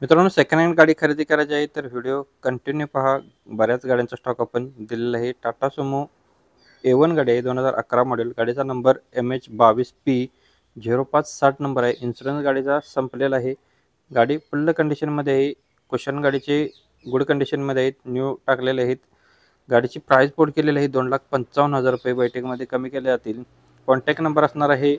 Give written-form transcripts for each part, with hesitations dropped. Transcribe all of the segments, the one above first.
मित्रांनो, second hand गाडी खरेदी करायची आहे तर व्हिडिओ कंटिन्यू पहा. बऱ्याच गाड्यांचा स्टॉक आपण दिलेला आहे. टाटा सुमो A1 गाडी आहे, 2011 मॉडेल. गाडीचा नंबर MH22P0560 नंबर आहे. इन्शुरन्स गाडीचा संपलेला आहे. गाडी फुल्ल कंडिशनमध्ये आहे. कुशन गाडीचे गुड कंडिशनमध्ये आहेत, न्यू टाकलेले आहेत. गाडीची प्राइस पोट केलेली आहे 2,55,000 रुपये. बैठकीमध्ये कमी केले जातील. कॉन्टॅक्ट नंबर असणार आहे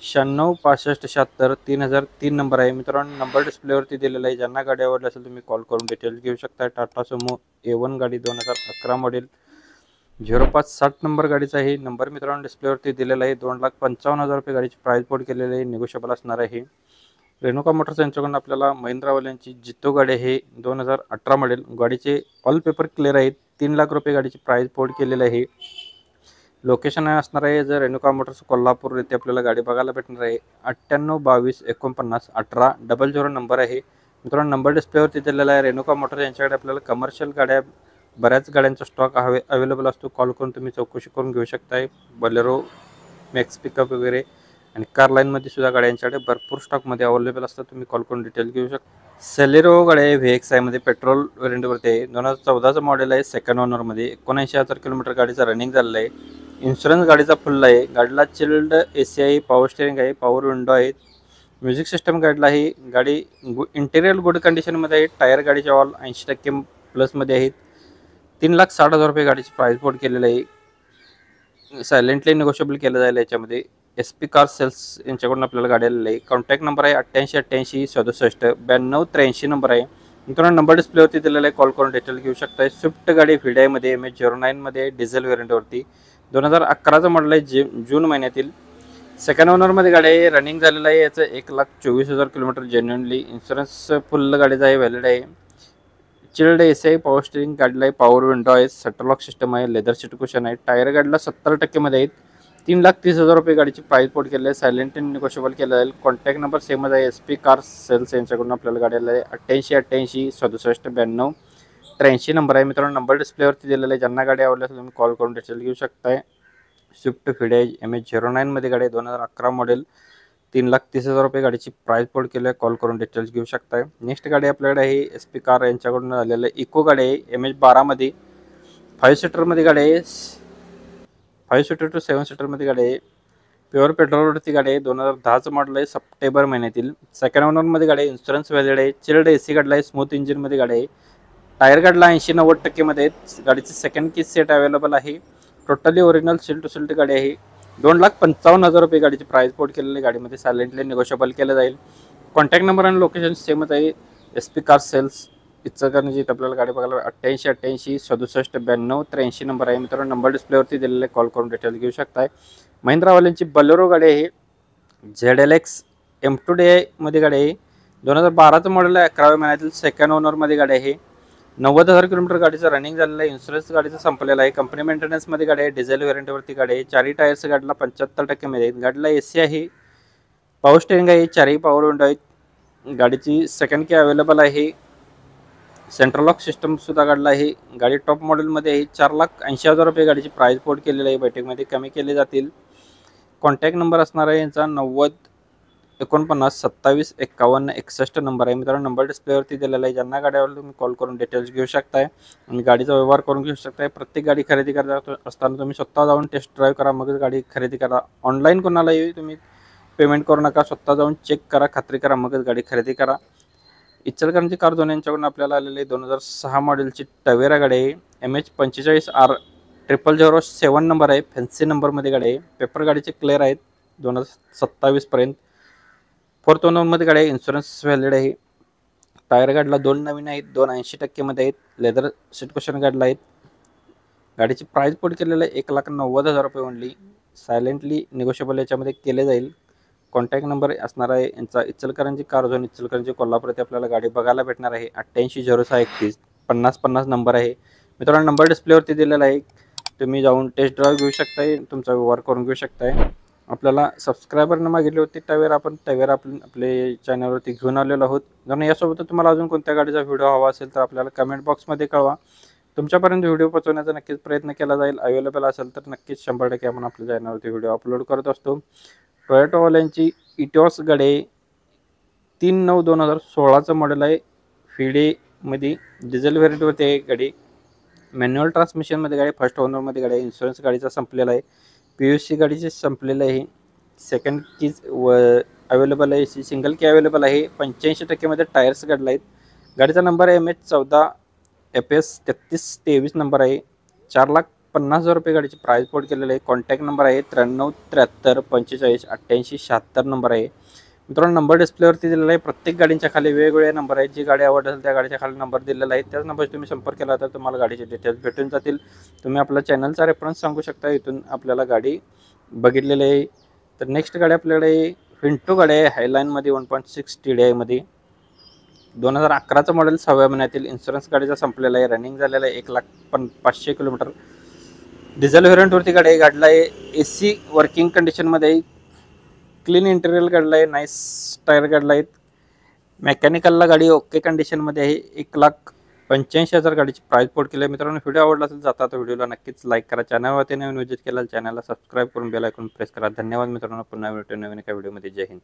9665763003 नंबर आहे. मित्रांनो, नंबर डिस्प्लेवरती दिलेला आहे. ज्यांना गाडी आवडली असेल तुम्ही कॉल करून डिटेल्स घेऊ शकता. टाटा सुमो A1 गाडी 2011 मॉडेल 0560 नंबर गाडीचा आहे. नंबर मित्रांनो डिस्प्लेवरती दिलेला आहे. 2,55,000 रुपये गाडीची प्राइस पोट केलेली आहे. निगोशिएबल असणार आहे. रेणुका मोटर्स यांच्याकडून आपल्याला महिंद्रावाल्यांची जितो गाडी आहे, 2018 मॉडेल. गाडीचे ऑल पेपर क्लिअर आहेत. 3 लाख रुपये गाडीची प्राइस पोट केलेली आहे. लोकेशन असणार आहे जर रेणुका मोटर्स कोल्हापूर येथे आपल्याला गाडी बघायला भेटणार आहे. 9822491800 नंबर आहे. मित्रांनो, नंबर डिस्प्लेवरती दिलेला आहे. रेणुका मोटर्स यांच्याकडे आपल्याला कमर्शियल गाड्या बऱ्याच गाड्यांचा स्टॉक अवेलेबल असतो. कॉल करून तुम्ही चौकशी करून घेऊ शकताय. बलेरो, मॅक्स पिकअप वगैरे आणि कार लाईनमध्ये सुद्धा गाड्यांच्याकडे भरपूर स्टॉकमध्ये अवेलेबल असतात. तुम्ही कॉल करून डिटेल घेऊ शकता. सेलेरो गाडी आहे, VXI मध्ये पेट्रोल व्हेरियंटवरती आहे. 2014चं मॉडेल आहे. सेकंड ओनरमध्ये 79,000 किलोमीटर गाडीचा रनिंग झालेलं आहे. इन्शुरन्स गाडीचा फुल आहे. गाडीला चिल्ड AC आहे, पॉवर स्टेअरिंग आहे, पॉवर विंडो आहेत, म्युझिक सिस्टम गाडीला आहे. गाडी इंटेरियर गुड कंडिशनमध्ये आहे. टायर गाडीचे ऑल 80% प्लसमध्ये आहेत. 3,60,000 रुपये गाडीची प्राइस पोट केलेलं आहे. सायलेंटली निगोशिएबल केलं जाईल. याच्यामध्ये SP कार सेल्स यांच्याकडून आपल्याला गाडी आलेली आहे. कॉन्टॅक्ट नंबर आहे 8888676293 नंबर आहे. मित्रांनो, नंबर डिस्प्लेवरती दिलेला आहे. कॉल करून डिटेल घेऊ शकता. स्विफ्ट गाडी VDI MH09 मध्ये डिझेल व्हेरियंटवरती 2011चं मॉडेल आहे. जून महिन्यातील सेकंड ओनरमध्ये गाडी आहे. रनिंग झालेलं आहे. याचं 1,24,000 किलोमीटर जेन्युनली. इन्शुरन्स फुल गाडीचा आहे, व्हॅलिड आहे. चिल्ड AC आहे, पॉवर स्टेअरिंग गाडीला आहे, पॉवर विंडो आहे, सेंट्रल सिस्टम आहे, लेदर सीट कुशन आहे. टायर गाडीला 70% मध्ये आहेत. 3,30,000 रुपये गाडीची प्राइस पोट केली आहे. सायलेंट निगोशिएबल केलं जाईल. कॉन्टॅक्ट नंबर सेमच आहे. SP कार सेल्स यांच्याकडून आपल्याला गाडीला आहे. 8888676293 नंबर आहे. मित्रांनो, नंबर डिस्प्लेवरती दिलेला आहे. ज्यांना गाडी आवडली असेल तुम्ही कॉल करून डिटेल घेऊ शकताय. स्विफ्ट VDI MH09 मध्ये गाडी आहे, 2011 मॉडेल. 3,30,000 रुपये गाडीची प्राइस पोट केली आहे. कॉल करून डिटेल्स घेऊ शकताय. नेक्स्ट गाडी आपल्याकडे आहे SP कार यांच्याकडून आलेलं आहे. इको गाडी आहे, MH12 मध्ये 5 सीटरमध्ये गाडी आहे. 5 सीटर टू 7 सीटरमध्ये गाडी आहे. प्युअर पेट्रोलवरती गाडी आहे. 2010चं मॉडेल आहे, सप्टेंबर महिन्यातील. सेकंड ओनरमध्ये गाडी आहे. इन्शुरन्स व्हॅलिड आहे. चिल्ड AC गाडीला आहे. स्मूथ इंजिनमध्ये गाडी आहे. टायर गाडीला 80-90% मध्ये आहेत. गाडीचे सेकंड की सेट अवेलेबल आहे. Totally original seal to sealed गाडी आहे. 2,55,000 रुपये गाडीची प्राइस पोट केलेली गाडीमध्ये सायलेंटली निगोशिएबल केलं जाईल. कॉन्टॅक्ट नंबर आणि लोकेशन सेमच आहे. SP कार सेल्स इचलकरंजी आपल्याला गाडी बघायला 8888676293 नंबर आहे. मित्रांनो, नंबर डिस्प्लेवरती दिलेले कॉल करून डिटेल घेऊ शकताय. महिंद्रावाल्यांची बलेरो गाडी आहे. ZLX M2DI मध्ये गाडी आहे. 2012चं मॉडेल आहे. 11व्या महिन्यातील सेकंड ओनरमध्ये गाडी आहे. 90,000 किलोमीटर गाडीचं रनिंग झालेलं आहे. इन्शुरन्स गाडीचा संपलेला आहे. कंपनी मेंटेनन्समध्ये गाडी आहे. डिझेल व्हेरियंटवरती गाडी आहे. 4ही टायर्स गाडीला 75% मध्ये आहेत. गाडीला AC आहे, पॉवर स्टेअरिंग आहे, 4ही पॉवर विंडो आहेत. गाडीची सेकंड की अवेलेबल आहे. सेंट्रल लॉक सिस्टम सुद्धा गाडीला आहे. गाडी टॉप मॉडेलमध्ये आहे. 4,80,000 रुपये गाडीची प्राइस पोट केलेली आहे. बैठकमध्ये कमी केले जातील. कॉन्टॅक्ट नंबर असणार आहे यांचा 9049275161 नंबर आहे. मित्रांनो, नंबर डिस्प्लेवरती दिलेला आहे. ज्यांना गाड्यावर तुम्ही कॉल करून डिटेल्स घेऊ शकताय आणि गाडीचा व्यवहार करून घेऊ शकताय. प्रत्येक गाडी खरेदी करत असताना तुम्ही स्वतः जाऊन टेस्ट ड्राईव्ह करा, मगच गाडी खरेदी करा. ऑनलाईन कोणालाही तुम्ही पेमेंट करू नका. स्वतः जाऊन चेक करा, खात्री करा, मगच गाडी खरेदी करा. इचलकरंजी कार झोन यांच्याकडून आपल्याला आलेली 2006 मॉडेलची टवेरा गाडी आहे. MH45R0007 नंबर आहे. फॅन्सी नंबरमध्ये गाडी आहे. पेपर गाडीचे क्लिअर आहेत 2027 पर्यंत. फोर्थ ओनरमध्ये गाडी आहे. इन्शुरन्स व्हॅलिड आहे. टायर गाडीला 2 नवीन आहेत, 2 80% मध्ये आहेत. लेदर सीट कुशन गाडीला आहेत. गाडीची प्राइस पोट केलेलं आहे 1,90,000 रुपये ओनली. सायलेंटली निगोशिएबल याच्यामध्ये केले जाईल. कॉन्टॅक्ट नंबर असणार आहे यांचा इचलकरंजी कार झोन, इचलकरंजी कोल्हापूर येथे आपल्याला गाडी बघायला भेटणार आहे. 8806315050 नंबर आहे. मित्रांनो, नंबर डिस्प्लेवरती दिलेला आहे. तुम्ही जाऊन टेस्ट ड्राईव्ह घेऊ शकताय, तुमचा व्यवहार करून घेऊ शकताय. आपल्याला सबस्क्रायबरने मागितली होती टवेरा, आपण टवेरा आपले चॅनलवरती घेऊन आलेलो आहोत. जर यासोबत तुम्हाला अजून कोणत्या गाडीचा व्हिडिओ हवा असेल तर आपल्याला कमेंट बॉक्समध्ये कळवा. तुमच्यापर्यंत व्हिडिओ पोहोचवण्याचा नक्कीच प्रयत्न केला जाईल. अवेलेबल असेल तर नक्कीच 100% आपण आपल्या चॅनलवरती व्हिडिओ अपलोड करत असतो. टोयोटावाल्यांची इटिओस गाडी 3/9/2016चं मॉडेल आहे. फिडेमध्ये डिझेल व्हेरियंटवरती आहे गाडी. मॅन्युअल ट्रान्समिशनमध्ये गाडी, फर्स्ट ओनरमध्ये गाडी आहे. इन्शुरन्स गाडीचा संपलेला आहे. PUC गाडीचे संपलेलं आहे. सेकंड कीज अवेलेबल आहे. सिंगल की अवेलेबल आहे. 85% मध्ये टायर्स काढला आहेत. गाडीचा नंबर आहे MH14 FS 3323 नंबर आहे. 4,50,000 रुपये गाडीची प्राइस कोड केलेलं आहे. कॉन्टॅक्ट नंबर आहे 9373458876 नंबर आहे. मित्रांनो नंबर डिस्प्लेवरती दिलेला आहे. प्रत्येक गाडीच्या खाली वेगवेगळे नंबर आहेत. जी गाडी आवडत असेल त्या गाडीच्या खाली नंबर दिलेला आहे. त्याच नंबरशी तुम्ही संपर्क केला तर तुम्हाला गाडीचे डिटेल्स भेटून जातील. तुम्ही आपल्या चॅनलचा रेफरन्स सांगू शकता. इथून आपल्याला गाडी बघितलेली आहे. तर नेक्स्ट गाडी आपल्याकडे विंटो गाडी आहे. हायलाईनमध्ये 1.6 TDI मध्ये 2011चं मॉडेल 6व्या महिन्यातील. इन्शुरन्स गाडीचा संपलेला आहे. रनिंग झालेला आहे 1,05,000 किलोमीटर. डिझेल व्हेरियंटवरती गाडी आहे. गाडीला आहे AC वर्किंग कंडिशनमध्ये आहे. क्लीन इंटेरियर गाडीला आहे. नाईस टायर गाडीला आहेत. मेकॅनिकलला गाडी ओके कंडिशनमध्ये आहे. 1,85,000 गाडीची प्राइस कोड केली आहे. मित्रांनो व्हिडिओ आवडला असेल जाता तर व्हिडिओला नक्कीच लाईक करा. चॅनलवरती नवीन व्हिजिट केला चॅनलला सबस्क्राईब करून बेल आयकॉन प्रेस करा. धन्यवाद मित्रांनो. पुन्हा भेटू नवीन एका व्हिडिओमध्ये. जय हिंद.